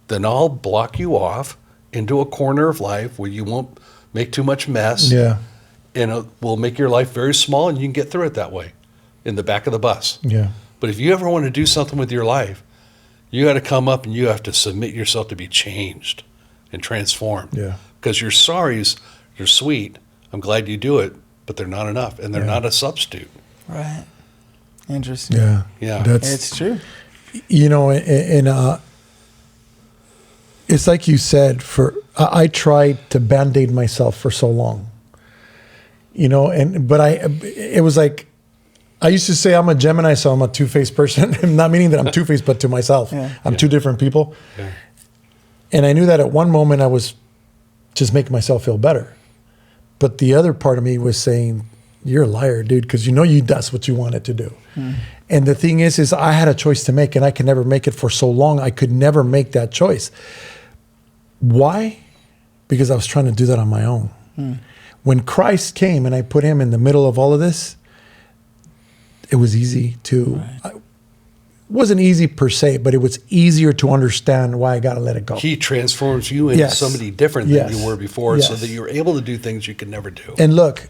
then I'll block you off into a corner of life where you won't make too much mess. Yeah. And it will make your life very small, and you can get through it that way in the back of the bus. Yeah. But if you ever want to do something with your life, you got to come up and you have to submit yourself to be changed and transformed. Yeah. Because your sorries, you're sweet. I'm glad you do it, but they're not enough, and they're not a substitute. Right. Interesting. Yeah. Yeah. It's true. And it's like you said, I tried to Band-Aid myself for so long, but it was like, I used to say I'm a Gemini, so I'm a two-faced person. Not meaning that I'm two-faced, but to myself. I'm two different people. Yeah. And I knew that at one moment I was just making myself feel better. But the other part of me was saying, you're a liar, dude, because that's what you wanted to do. And the thing is I had a choice to make, and I could never make it for so long. I could never make that choice. Why? Because I was trying to do that on my own. When Christ came and I put him in the middle of all of this, it was easy to, it wasn't easy per se, but it was easier to understand why I got to let it go. He transforms you into somebody different than you were before, so that you're able to do things you could never do. And look,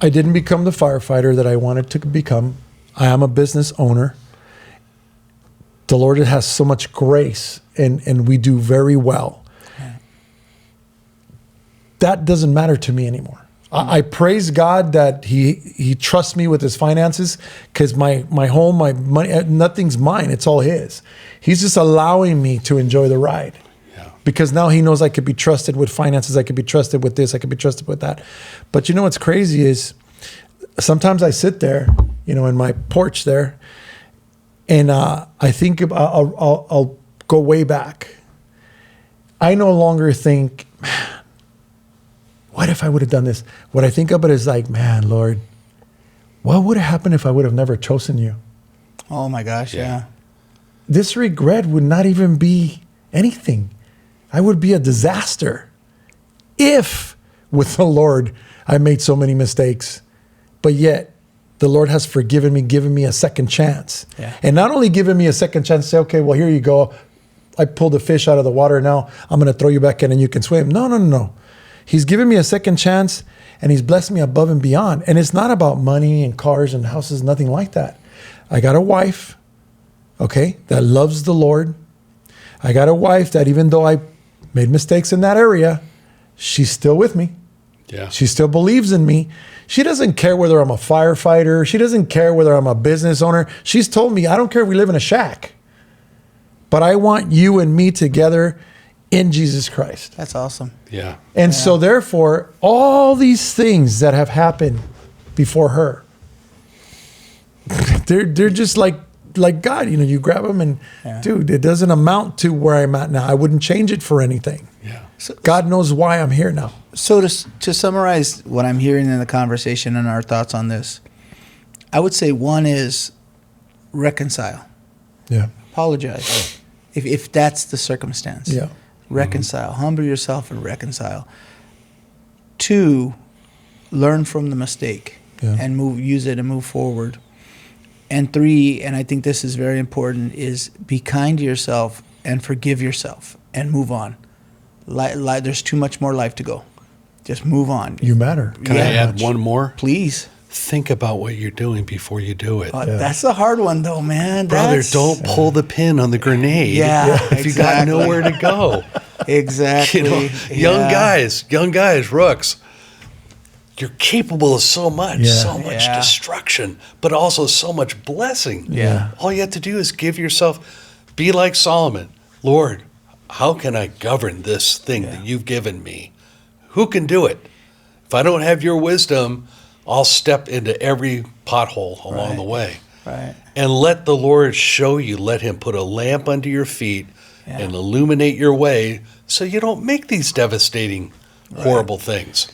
I didn't become the firefighter that I wanted to become. I am a business owner. The Lord has so much grace, and we do very well. That doesn't matter to me anymore. I praise God that He trusts me with His finances, because my home, my money, nothing's mine. It's all His. He's just allowing me to enjoy the ride. Because now He knows I could be trusted with finances. I could be trusted with this. I could be trusted with that. But what's crazy is sometimes I sit there, in my porch there, and I think I'll go way back. I no longer think, man, what if I would have done this? What I think of it is like, man, Lord, what would have happened if I would have never chosen you? Oh my gosh, yeah. This regret would not even be anything. I would be a disaster if with the Lord I made so many mistakes. But yet the Lord has forgiven me, given me a second chance. Yeah. And not only given me a second chance to say, okay, well, here you go. I pulled the fish out of the water. Now I'm going to throw you back in and you can swim. No. He's given me a second chance and he's blessed me above and beyond. And it's not about money and cars and houses, nothing like that. I got a wife, okay, that loves the Lord. I got a wife that even though I made mistakes in that area, she's still with me. Yeah. She still believes in me. She doesn't care whether I'm a firefighter. She doesn't care whether I'm a business owner. She's told me, I don't care if we live in a shack, but I want you and me together in Jesus Christ. That's awesome. Yeah. And so therefore, all these things that have happened before her, they're just like God, you grab them and dude, it doesn't amount to where I'm at now. I wouldn't change it for anything. Yeah. So, God knows why I'm here now. So to summarize what I'm hearing in the conversation and our thoughts on this, I would say one is reconcile. Yeah. Apologize. If that's the circumstance. Yeah. Reconcile. Humble yourself and reconcile. 2, learn from the mistake and use it and move forward. And 3, and I think this is very important, is be kind to yourself and forgive yourself and move on. There's too much more life to go. Just move on. You matter. Can I add one more? Please. Think about what you're doing before you do it. That's a hard one, though, man. Brother, don't pull the pin on the grenade if you got nowhere to go. Exactly. Young guys, rooks, you're capable of so much destruction, but also so much blessing. Yeah. All you have to do is give yourself, be like Solomon. Lord, how can I govern this thing that you've given me? Who can do it? If I don't have your wisdom, I'll step into every pothole along the way. Right. And let the Lord show you, let him put a lamp under your feet and illuminate your way so you don't make these devastating, horrible things.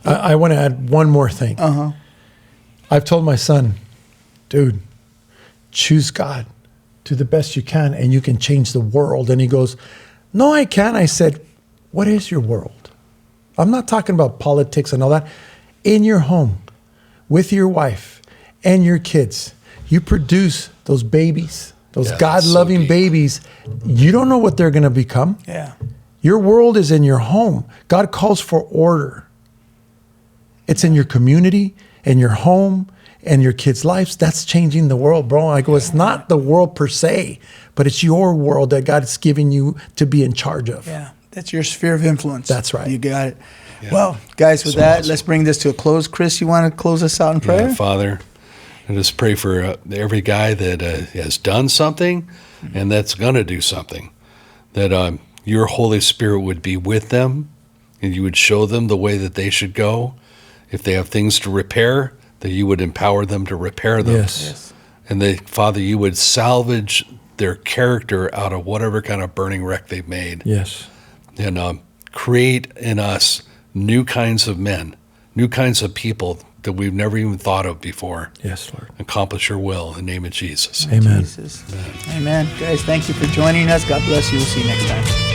I want to add one more thing. I've told my son, dude, choose God. Do the best you can and you can change the world. And he goes, no, I can't. I said, what is your world? I'm not talking about politics and all that. In your home, with your wife and your kids, you produce those babies, those God-loving babies. You don't know what they're going to become. Yeah. Your world is in your home. God calls for order. It's in your community, in your home, and your kids' lives. That's changing the world, bro. I go, it's not the world per se, but it's your world that God's giving you to be in charge of. Yeah. That's your sphere of influence. That's right. You got it. Yeah. Well, guys, with that, let's bring this to a close. Chris, you want to close us out in prayer? Yeah, Father, I just pray for every guy that has done something and that's going to do something, that your Holy Spirit would be with them and you would show them the way that they should go. If they have things to repair, that you would empower them to repair them. Yes. And that, Father, you would salvage their character out of whatever kind of burning wreck they've made. Yes. And create in us new kinds of men, new kinds of people that we've never even thought of before. Yes, Lord. Accomplish your will in the name of Jesus. Amen. Jesus. Amen. Guys, thank you for joining us. God bless you. We'll see you next time.